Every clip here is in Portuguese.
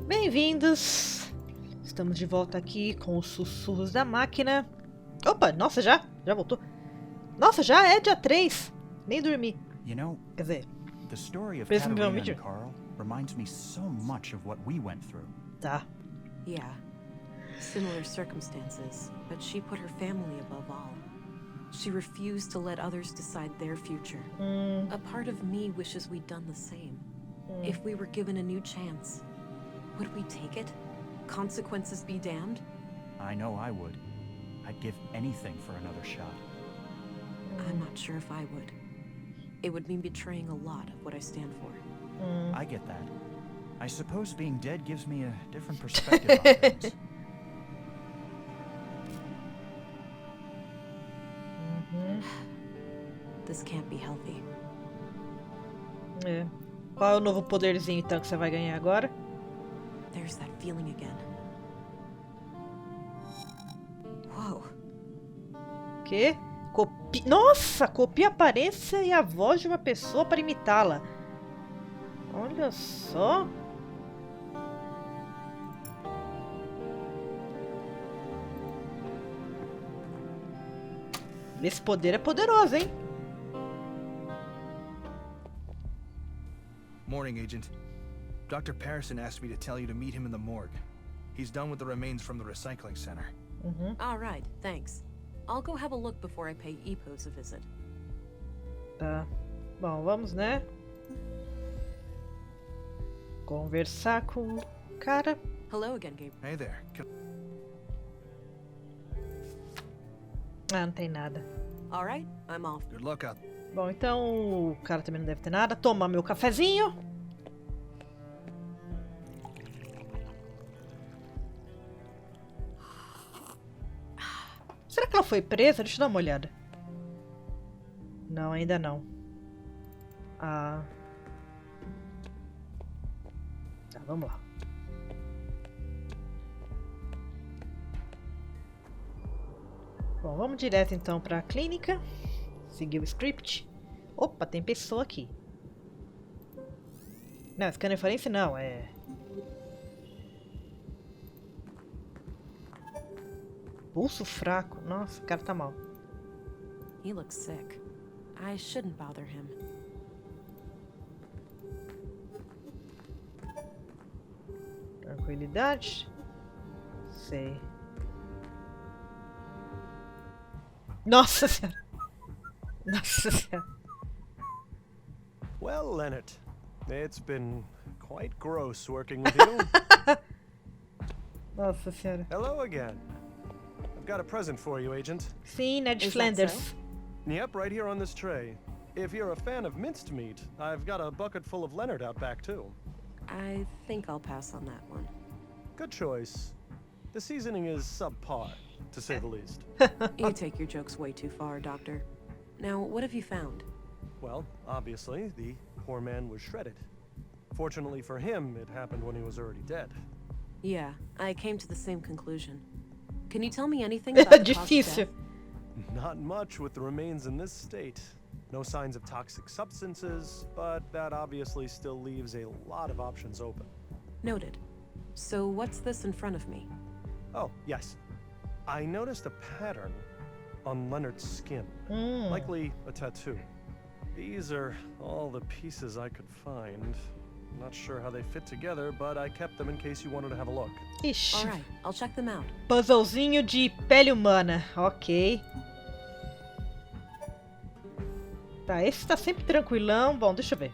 Bem-vindos! Estamos de volta aqui com os sussurros da máquina. Opa, nossa, já voltou. Nossa, já é dia 3. Nem dormi. Quer dizer, the story of mesmo meu Katerina vídeo. and Carl reminds me so much of what we went through. Tá. Yeah, similar circumstances, but she put her family above all. She refused to let others decide their future. A part of me wishes we'd done the same. If we were given a new chance, would we take it? Consequences be damned? I know I would. I'd give anything for another shot. I'm not sure if I would. It would mean betraying a lot of what I stand for. I get that. I suppose being dead gives me a different perspective on things. This can't be healthy. É. Qual é o novo poderzinho então que você vai ganhar agora? There's that feeling again. Whoa. Que? Nossa! Copia a aparência e a voz de uma pessoa para imitá-la. Olha só. Esse poder é poderoso, hein? Morning, Agent. Dr. Patterson asked me to tell you to meet him in the morgue. He's done with the remains from the recycling center. All right, thanks. I'll go have a look before I pay Epos a visit. Tá. Bom, vamos, né? Conversar com o cara. Hello again, Gabe. Hey there. Ah, não tem nada. All right, I'm off. Good luck out. Bom, então o cara também não deve ter nada. Tomar meu cafezinho. Será que ela foi presa? Deixa eu dar uma olhada. Não, ainda não. Ah. Tá, vamos lá. Bom, vamos direto então para a clínica. Seguir o script. Opa, tem pessoa aqui. Não, scanner forense não, é... Pulso fraco. Nossa, o cara tá mal. He looks sick. I shouldn't bother him. Tranquilidade. Sei. Nossa senhora. Nossa senhora. Well, Leonard, it's been quite gross working with you. Nossa senhora. Hello again. I've got a present for you, Agent. Sim, Ned Is that Flanders. so? Yep, right here on this tray. If you're a fan of minced meat, I've got a bucket full of Leonard out back, too. I think I'll pass on that one. Good choice. The seasoning is subpar, to say the least. You take your jokes way too far, Doctor. Now, what have you found? Well, obviously, the poor man was shredded. Fortunately for him, it happened when he was already dead. Yeah, I came to the same conclusion. Can you tell me anything about the cause of Difícil. death? Not much with the remains in this state. No signs of toxic substances, but that obviously still leaves a lot of options open. Noted. So what's this in front of me? Oh, yes. I noticed a pattern on Leonard's skin. Likely a tattoo. These are all the pieces I could find. Not sure how they fit together, but I kept them in case you wanted to have a look. Ixi. All right, I'll check them out. Puzzlezinho de pele humana. Ok. Tá, esse tá sempre tranquilão. Bom, deixa eu ver.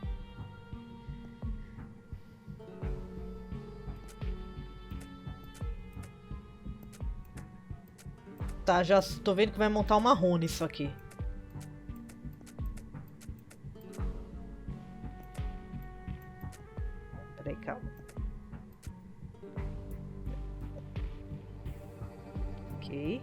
Tá, já tô vendo que vai montar uma runa isso aqui. Peraí, calma. Ok.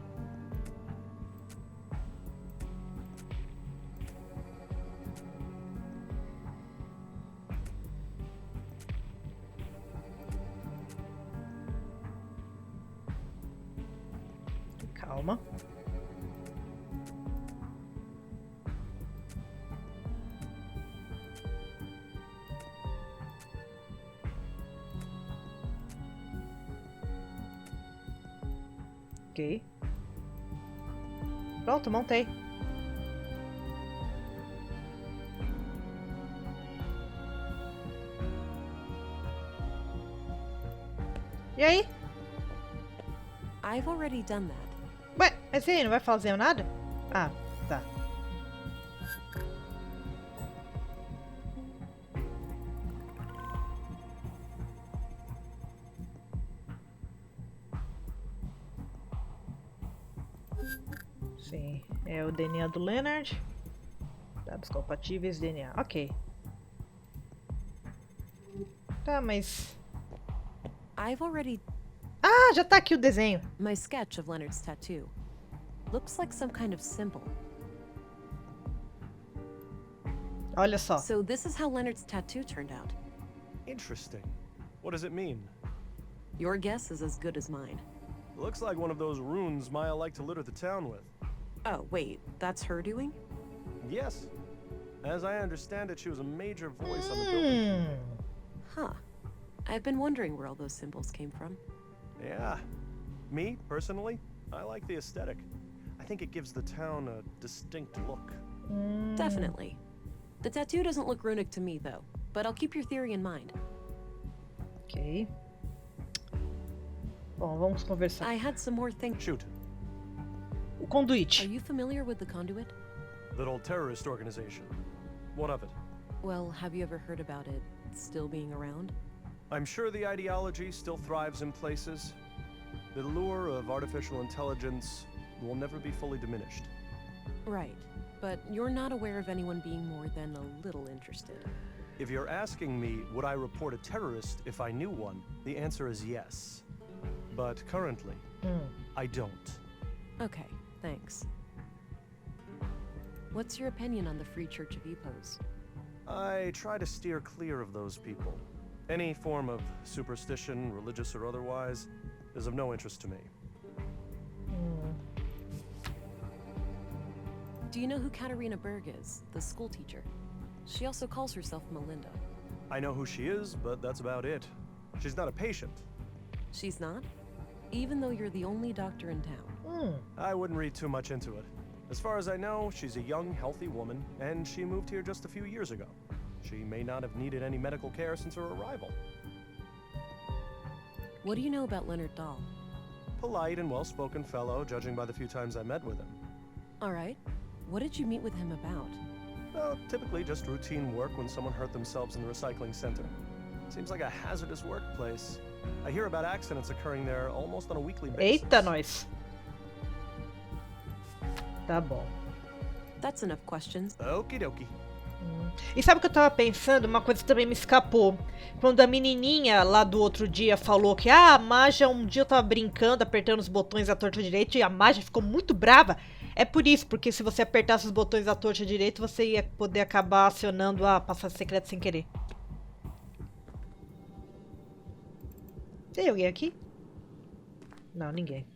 Calma. Ok. Pronto, montei. E aí? I've already done that. Ué, mas e aí, não vai fazer nada? Ah, tá. Sim, é o DNA do Leonard. Dados compatíveis, DNA. Ok. Tá, mas... I've already... Ah, já tá aqui o desenho. My sketch of Leonard's tattoo. Looks like some kind of symbol. Olha só. So this is how Leonard's tattoo turned out. Interesting. What does it mean? Your guess is as good as mine. Looks like one of those runes Maya liked to litter the town with. Oh, wait, that's her doing? Yes. As I understand it, she was a major voice on the building. Huh. I've been wondering where all those symbols came from. Yeah. Me, personally, I like the aesthetic. I think it gives the town a distinct look. Definitely. The tattoo doesn't look runic to me, though, but I'll keep your theory in mind. Ok. Bom, vamos conversar. I had some more things. Shoot. O conduíte. Are you familiar with the Conduit? That old terrorist organization. What of it? Well, have you ever heard about it still being around? I'm sure the ideology still thrives in places. The lure of artificial intelligence will never be fully diminished. Right, but you're not aware of anyone being more than a little interested. If you're asking me, would I report a terrorist if I knew one, the answer is yes. But currently, I don't. Okay, thanks. What's your opinion on the Free Church of Epos? I try to steer clear of those people. Any form of superstition, religious or otherwise, is of no interest to me. Do you know who Katarina Berg is, the school teacher? She also calls herself Melinda. I know who she is, but that's about it. She's not a patient. She's not? Even though you're the only doctor in town. I wouldn't read too much into it. As far as I know, she's a young, healthy woman, and she moved here just a few years ago. She may not have needed any medical care since her arrival. What do you know about Leonard Dahl? Polite and well-spoken fellow, judging by the few times I met with him. All right. What did you meet with him about? Well, typically just routine work when someone hurt themselves in the recycling center. Seems like a hazardous workplace. I hear about accidents occurring there almost on a weekly basis. Eita, nós. Tá bom. That's enough questions. Okie dokie. E sabe o que eu tava pensando? Uma coisa que também me escapou. Quando a menininha lá do outro dia falou que a Maja, um dia eu tava brincando, apertando os botões à torta direita e a Maja ficou muito brava. É por isso, porque se você apertasse os botões à torta direita, você ia poder acabar acionando a passagem secreta sem querer. Tem alguém aqui? Não, ninguém.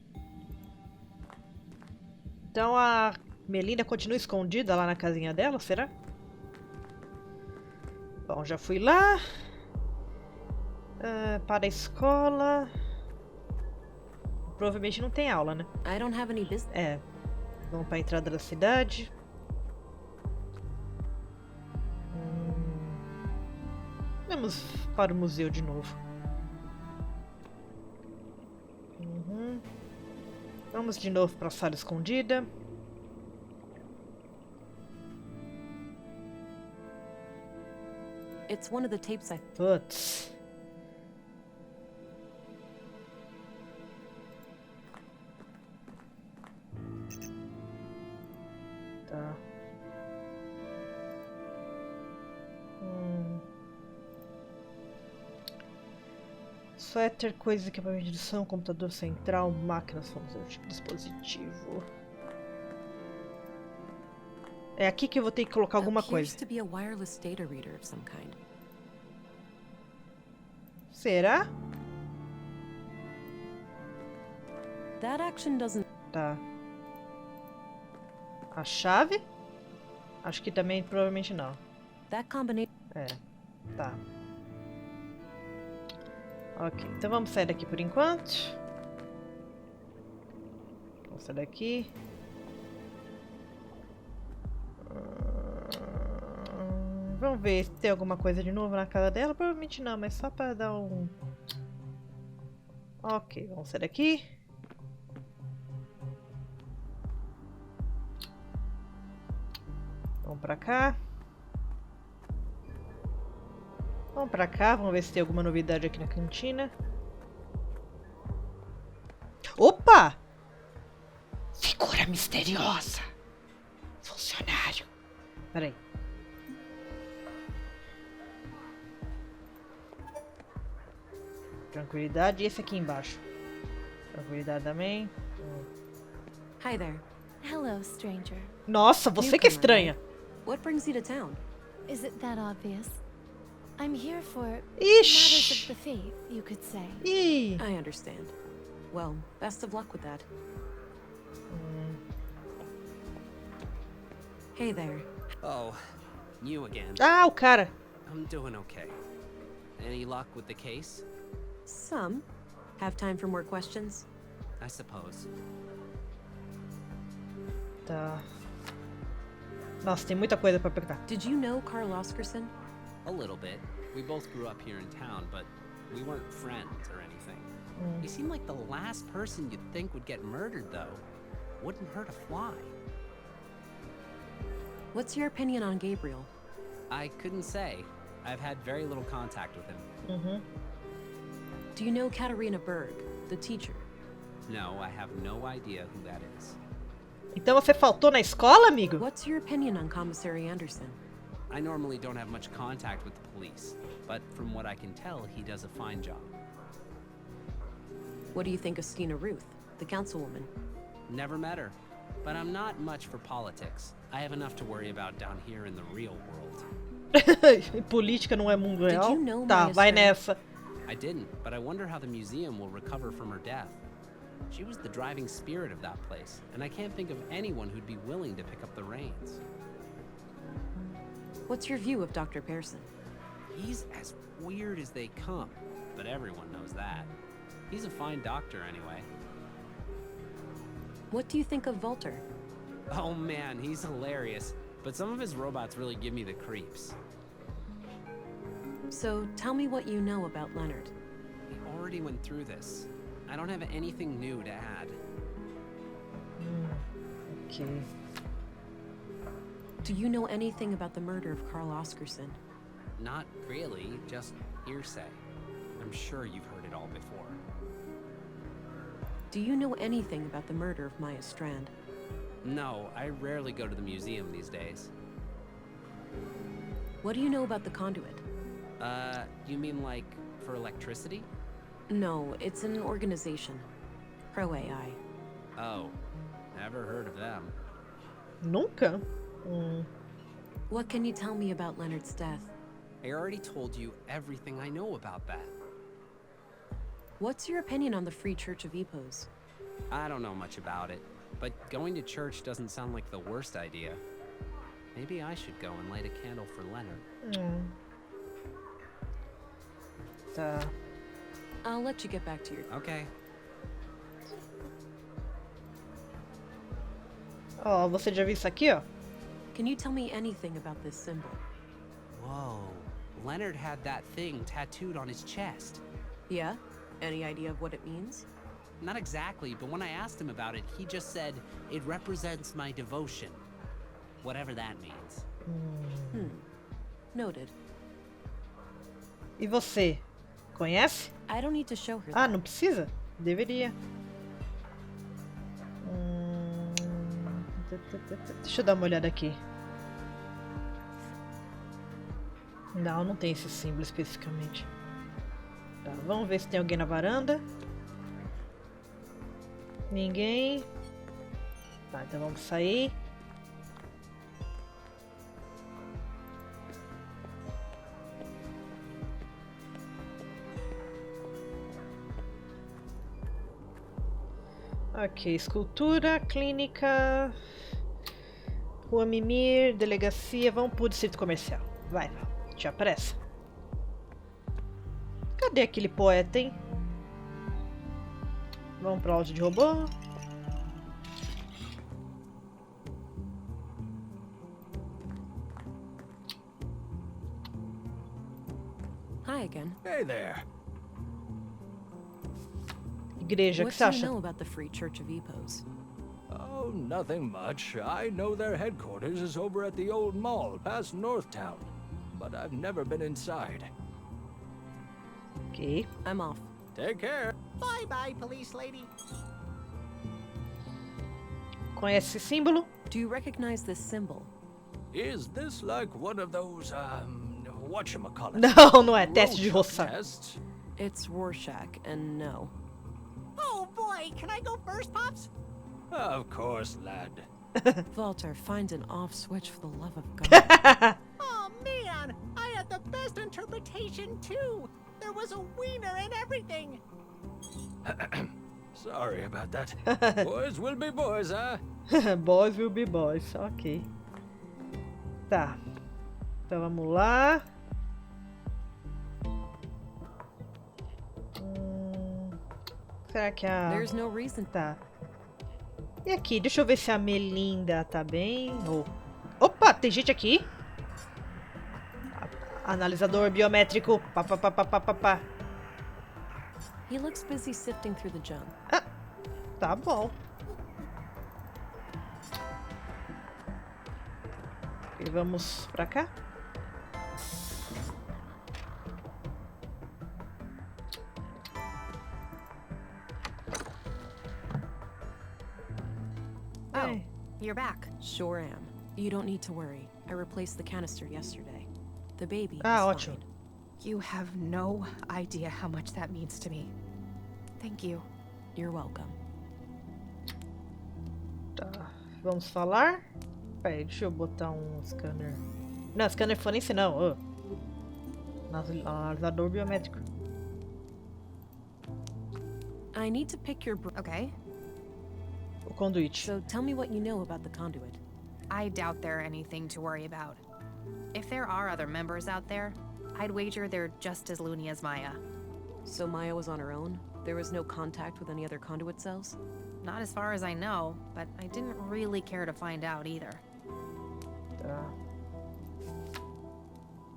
Então a Melinda continua escondida lá na casinha dela, será? Bom, já fui lá. Para a escola. Provavelmente não tem aula, né? I don't have any business. É. Vamos para a entrada da cidade. Vamos para o museu de novo. Vamos de novo para a sala escondida. It's one of the tapes I... Putz. Tá. Suéter, coisa, equipamento de edição, computador central, máquinas, farmacêutico, dispositivo. É aqui que eu vou ter que colocar alguma coisa. To be a wireless data reader of some kind. Será? That action doesn't... Tá. A chave? Acho que também provavelmente não. That combination... É, tá. Ok, então vamos sair daqui por enquanto. Essa daqui. Vamos ver se tem alguma coisa de novo na casa dela. Provavelmente não, mas só para dar um... Ok, vamos sair daqui. Vamos pra cá. Vamos pra cá, vamos ver se tem alguma novidade aqui na cantina. Opa! Figura misteriosa. Funcionário. Peraí. Tranquilidade. E esse aqui embaixo? Tranquilidade também. Hi there. Hello, stranger. Nossa, você que é estranha. What brings you to town? Is it that obvious? I'm here for matters of Ixi. the faith, you could say. Ih. I understand. Well, best of luck with that. Hey there. Oh, you again. Ah, o cara. I'm doing okay. Any luck with the case? Some. Have time for more questions? I suppose. Tá. Nossa, tem muita coisa pra apertar. Did you know Carl Oscarson? A little bit. We both grew up here in town, but we weren't friends or anything. He seemed like the last person you'd think would get murdered, though. Wouldn't hurt a fly. What's your opinion on Gabriel? I couldn't say. I've had very little contact with him. Do you know Katarina Berg, the teacher? No, I have no idea who that is. Então você faltou na escola, amigo? What's your opinion on Commissary Anderson? I normally don't have much contact with the police, but from what I can tell, he does a fine job. What do you think of Stina Ruth, the councilwoman? Never met her, but I'm not much for politics. I have enough to worry about down here in the real world. Política não é mundo real? you know Tá, Maya vai Stern? nessa. I didn't, but I wonder how the museum will recover from her death. She was the driving spirit of that place, and I can't think of anyone who'd be willing to pick up the reins. What's your view of Dr. Pearson? He's as weird as they come, but everyone knows that. He's a fine doctor anyway. What do you think of Volter? Oh man, he's hilarious, but some of his robots really give me the creeps. So tell me what you know about Leonard. We already went through this. I don't have anything new to add. Ok. Do you know anything about the murder of Carl Oscarson? Not really, just hearsay. I'm sure you've heard it all before. Do you know anything about the murder of Maya Strand? No, I rarely go to the museum these days. What do you know about the conduit? You mean like for electricity? No, it's an organization. Pro AI. Oh, never heard of them. Nunca? What can you tell me about Leonard's death? I already told you everything I know about that. What's your opinion on the Free Church of Epos? I don't know much about it, but going to church doesn't sound like the worst idea. Maybe I should go and light a candle for Leonard. Tá. I'll let you get back to your... Okay. Ó, você já viu isso aqui, ó? Can you tell me anything about this symbol? Whoa. Leonard had that thing tattooed on his chest. Yeah? Any idea of what it means? Not exactly, but when I asked him about it, he just said, it represents my devotion. Whatever that means. Noted. E você? Conhece? I don't need to show her Ah, that. não precisa? Deveria. Deixa eu dar uma olhada aqui. Não, não tem esse símbolo especificamente. Tá, vamos ver se tem alguém na varanda. Ninguém. Tá, então vamos sair. Ok, escultura, clínica, Rua Mimir, delegacia, vamos pro distrito comercial. Vai, tinha pressa. Cadê aquele poeta, hein? Vamos pra loja de robô. Hi again. Hey there. Igreja, o que What você do you acha? know about the Free Church of Epos? Oh, nothing much. I know their headquarters is over at the old mall past Northtown, but I've never been inside. Ok. I'm off. Take care. Bye-bye, police lady. Conhece esse símbolo? Do you recognize this symbol? Is this like one of those, whatchamacallit? Não, não é. Teste de Rorschach roçar. tests? It's Rorschach, and no. Oh boy, can I go first, Pops? Of course, lad. Walter, find an off switch for the love of God. Oh man, I had the best interpretation too. There was a wiener and everything. Sorry about that. Boys will be boys, huh? Boys will be boys. Ok. Tá. Então vamos lá. Será que a... There's no reason. Tá. E aqui? Deixa eu ver se a Melinda tá bem. Opa, tem gente aqui. Analisador biométrico. Pá, pá, pá, pá, pá, pá, pá. He looks busy sifting through the junk. Ah, tá bom. E vamos pra cá? Oh, you're back. Sure am. You don't need to worry. I replaced the canister yesterday. The baby Ah, is ótimo. fine. You have no idea how much that means to me. Thank you. You're welcome. Tá. Vamos falar? Peraí, deixa eu botar um scanner. Não, scanner forense não. Oh. Analisador biométrico. I need to pick your Okay. O conduíte. So tell me what you know about the conduit. I doubt they're anything to worry about. If there are other members out there, I'd wager they're just as loony as Maya. So Maya was on her own? There was no contact with any other conduit cells? Not as far as I know, but I didn't really care to find out either. Tá.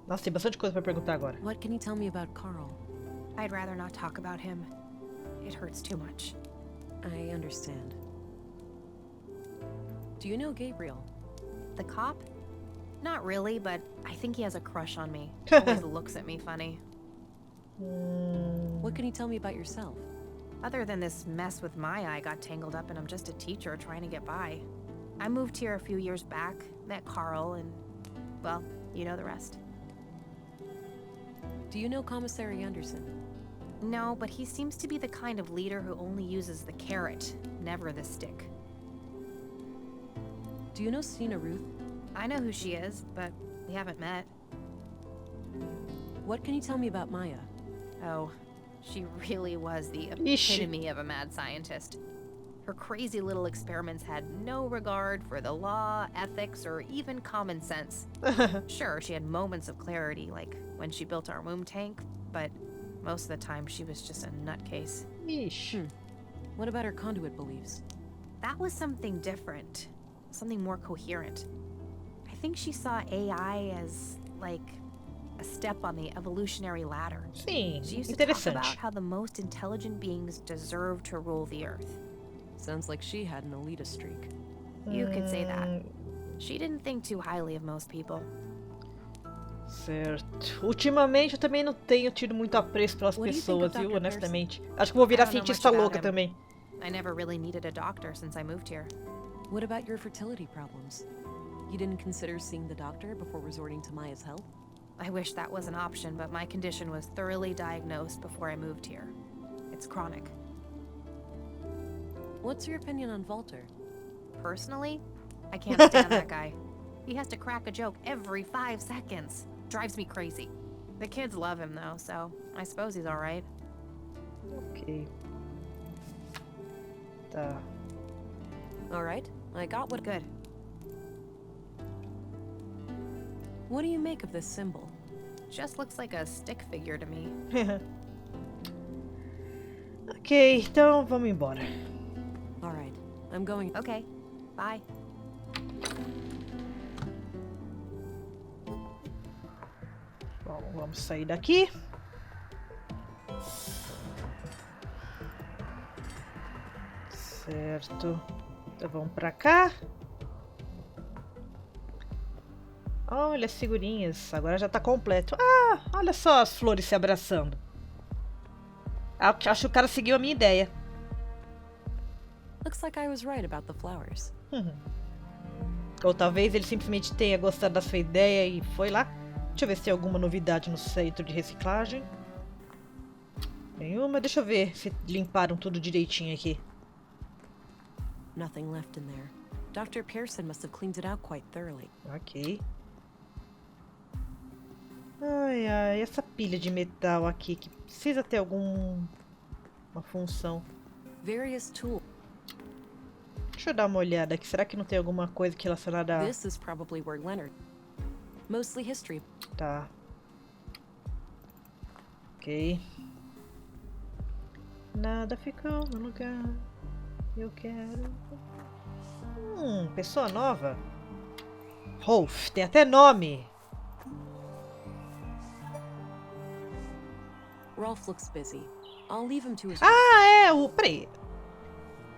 Nossa, tem bastante coisa pra perguntar agora. What can you tell me about Carl? I'd rather not talk about him. It hurts too much. I understand. Do you know Gabriel? The cop? Not really, but I think he has a crush on me. Always looks at me funny. What can you tell me about yourself? Other than this mess with Maya, I got tangled up and I'm just a teacher trying to get by. I moved here a few years back, met Carl, and, well, you know the rest. Do you know Commissary Anderson? No, but he seems to be the kind of leader who only uses the carrot, never the stick. Do you know Sina Ruth? I know who she is, but we haven't met. What can you tell me about Maya? Oh, she really was the Ish. epitome of a mad scientist. Her crazy little experiments had no regard for the law, ethics, or even common sense. Sure, she had moments of clarity, like when she built our womb tank, but most of the time she was just a nutcase. Ixi. What about her conduit beliefs? That was something different, something more coherent. I think she saw AI as, like, a step on the evolutionary ladder. Sim, She used to talk about interessante. how the most intelligent beings deserve to rule the earth. Sounds like she had an elitist streak. You could say that. She didn't think too highly of most people. Certo. Ultimamente eu também não tenho tido muito apreço pelas What do you think pessoas, of viu? Dr. Honestamente. Acho que vou virar I don't know cientista much about louca him. também. I never really needed a doctor since I moved here. What about your fertility problems? You didn't consider seeing the doctor before resorting to Maya's help? I wish that was an option, but my condition was thoroughly diagnosed before I moved here. It's chronic. What's your opinion on Walter? Personally, I can't stand that guy. He has to crack a joke every 5 seconds. Drives me crazy. The kids love him though, so I suppose he's alright. Ok. Tá. Alright, I got what. Good. What do you make of this symbol? Just looks like a stick figure to me. Ok, então vamos embora. Alright, I'm going. Okay, bye. Bom, vamos sair daqui. Certo. Então vamos pra cá. Olha as figurinhas. Agora já tá completo. Ah, olha só as flores se abraçando. Acho que o cara seguiu a minha ideia. Looks like I was right about the flowers. Ou talvez ele simplesmente tenha gostado da sua ideia e foi lá. Deixa eu ver se tem alguma novidade no centro de reciclagem. Nenhuma. Deixa eu ver se limparam tudo direitinho aqui. Nothing left in there. Dr. Pearson must have cleaned it out quite thoroughly. Ok. Ai, ai, essa pilha de metal aqui que precisa ter uma função. Various tools. Deixa eu dar uma olhada aqui. Será que não tem alguma coisa relacionada a... This is probably where Leonard. Mostly history. Tá. Ok. Nada ficou no lugar. Eu quero... pessoa nova. Rolf, tem até nome. Rolf looks busy. I'll leave him to his Ah, é o... Peraí.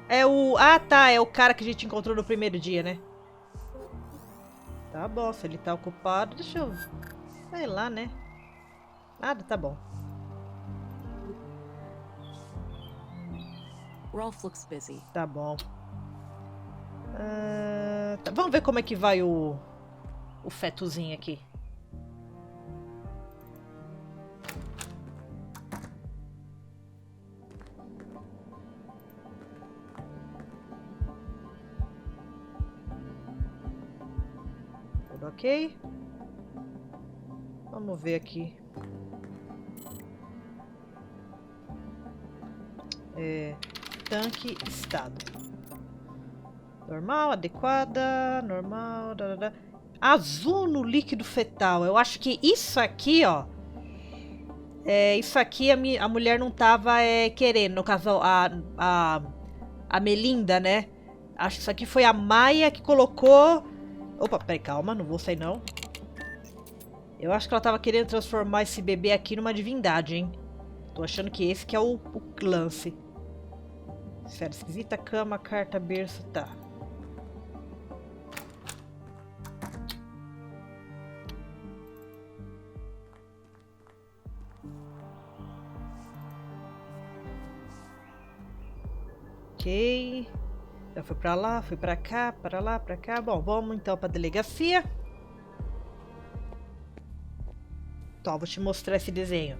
É o... Ah, tá. É o cara que a gente encontrou no primeiro dia, né? Tá bom. Se ele tá ocupado, deixa eu... Sei lá, né? Nada, tá bom. Rolf looks busy. Tá bom. Tá. Vamos ver como é que vai o fetozinho aqui. Tudo ok? Vamos ver aqui. Tanque, estado. Normal, adequada, normal, azul no líquido fetal. Eu acho que isso aqui, ó. Isso aqui a mulher não tava querendo. No caso, a Melinda, né? Acho que isso aqui foi a Maia que colocou... Opa, peraí, calma, não vou sair não. Eu acho que ela tava querendo transformar esse bebê aqui numa divindade, hein? Tô achando que esse que é o lance. Esfera esquisita, cama, carta, berço, tá. Ok. Já foi pra lá, foi pra cá, pra lá, pra cá. Bom, vamos então pra delegacia. Tá, vou te mostrar esse desenho.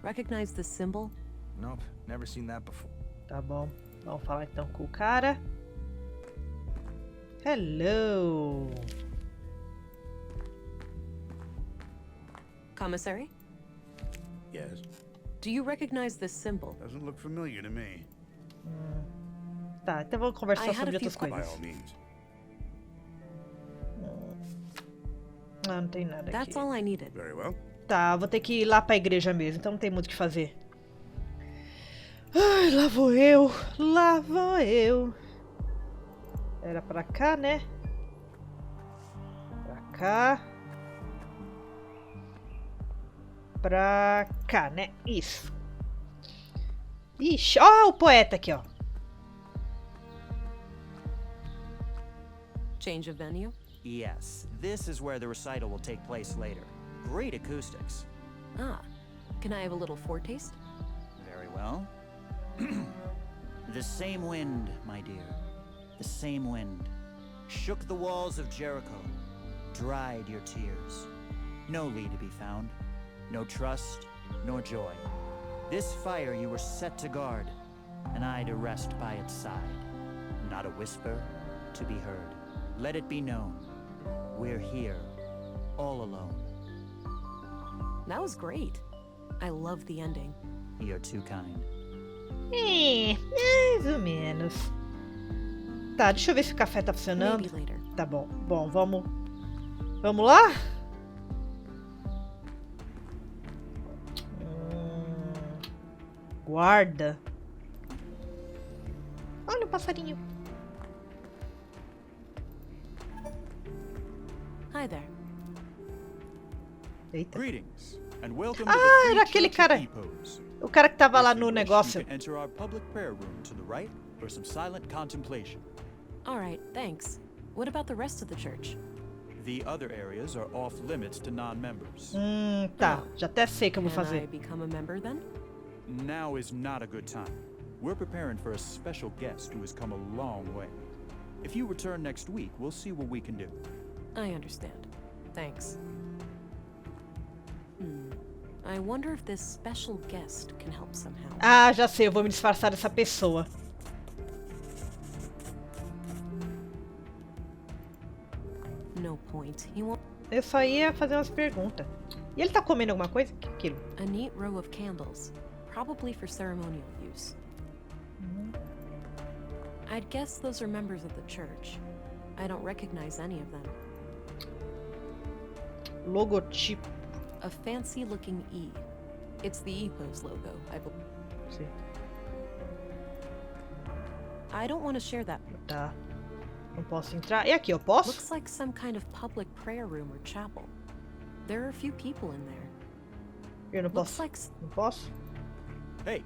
Recognize the symbol? Nope, never seen that before. Tá bom. Vamos falar então com o cara. Hello. Commissary? Yes. Do you recognize this symbol? Doesn't look familiar to me. Tá, então vamos conversar I had sobre a few outras By coisas. all means. Não tem nada aqui. That's all I needed. Very well. Tá, vou ter que ir lá pra igreja mesmo, então não tem muito o que fazer. Ai, lá vou eu. Lá vou eu. Era pra cá, né? Pra cá. Pra cá, né? Isso. Ixi, ó o poeta aqui, ó. Change of venue? Yes, this is where the recital will take place later. Great acoustics. Ah. Can I have a little foretaste? Very well. The same wind, my dear. The same wind. Shook the walls of Jericho. Dried your tears. No Lee to be found. No trust, nor joy. This fire you were set to guard, and I to rest by its side. Not a whisper to be heard. Let it be known. We're here, all alone. That was great. I love the ending. You're too kind. Mais ou menos. Tá, deixa eu ver se o café tá funcionando. Maybe later. Tá bom. Bom, vamos... Vamos lá? Guarda. Olha o passarinho. Hi there. Eita. Greetings. And welcome to the era aquele Church cara. of Epos. O cara que tava lá If you no wish, negócio. you can enter our public prayer room to the right for some silent contemplation. All right, thanks. What about the rest of the church? The other areas are off limits to non-members. Tá. Já até sei o que eu vou Can I fazer. become a member then? Now is not a good time. We're preparing for a special guest who has come a long way. If you return next week, we'll see what we can do. I understand. Thanks. I wonder if this special guest can help somehow. Ah, já sei. Eu vou me disfarçar dessa pessoa. No point. He won't. Eu só ia fazer umas perguntas. E ele tá comendo alguma coisa? O que é aquilo? A neat row of candles, probably for ceremonial use. I'd guess those are members of the church. I don't recognize any of them. Logotipo. A fancy-looking E. It's the Epos logo, I believe. Sim. I don't want to share that. Tá. Não posso entrar. E aqui, eu posso? Looks like some kind of public prayer room or chapel. There are a few people in there. Eu não Looks posso. like. Não posso? Hey,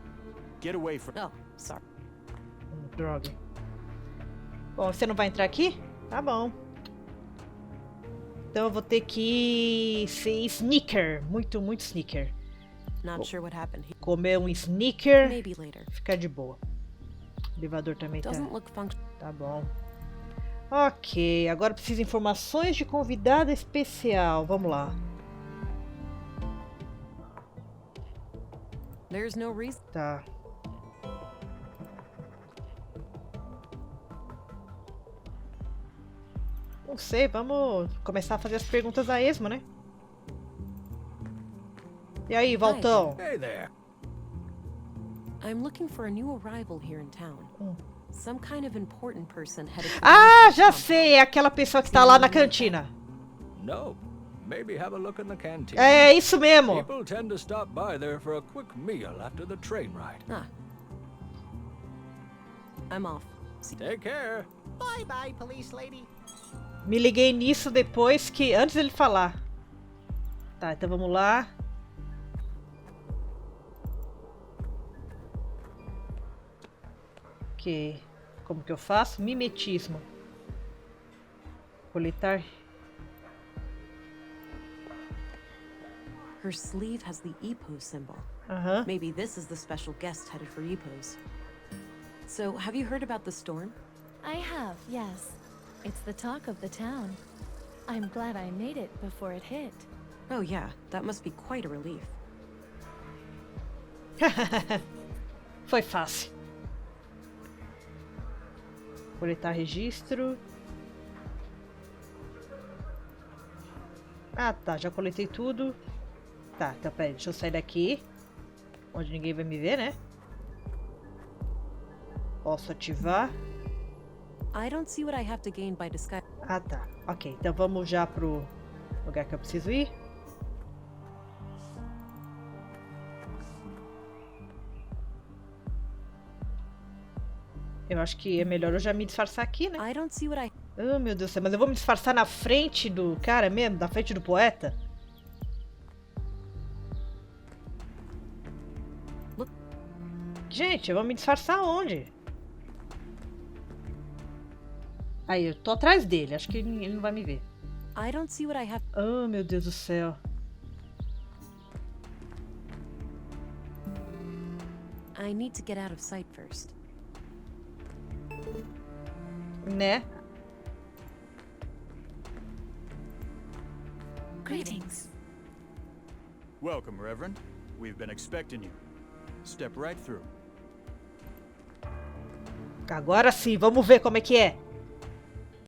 get away from... Oh, sorry. Droga. Bom, você não vai entrar aqui? Tá bom. Então eu vou ter que ser sneaker. Muito, muito sneaker. Not sure what happened here. Comer um sneaker. Maybe later. Ficar de boa. O elevador também tá. Doesn't look functional. Tá bom. Ok, agora preciso de informações de convidada especial. Vamos lá. There's no reason. Tá. Não sei, vamos começar a fazer as perguntas a esmo, né? E aí, Valtão? Hey there. I'm looking for a new arrival here in town. Some kind of important person headed for Ah, já sei! É aquela pessoa que tá lá na cantina. No. Maybe have a look in the canteen. É isso mesmo. People tend to stop by there for a quick meal after the train ride. Ah. I'm off. Take care. Bye-bye, police lady. Me liguei nisso depois que... Antes dele falar. Tá, então vamos lá. Ok. Como que eu faço? Mimetismo. Coletar. Her sleeve has the Epos symbol. Maybe this is the special guest headed for Epos. So, have you heard about the storm? I have, yes. It's the talk of the town. I'm glad I made it before it hit. Oh yeah, that must be quite a relief. Foi fácil. Coletar registro. Ah, tá. Já coletei tudo. Tá, então peraí. Deixa eu sair daqui. Onde ninguém vai me ver, né? Posso ativar. I don't see what I have to gain by disguise. Ah, tá. Ok. Então vamos já pro lugar que eu preciso ir. Eu acho que é melhor eu já me disfarçar aqui, né? I don't see what I... Oh, meu Deus do céu. Mas eu vou me disfarçar na frente do cara mesmo? Na frente do poeta? Gente, eu vou me disfarçar onde? Aí, eu tô atrás dele. Acho que ele não vai me ver. I don't see what I have... Oh, meu Deus do céu. I need to get out of sight first. Né? Greetings. Welcome, Reverend. We've been expecting you. Step right through. Agora sim, vamos ver como é que é.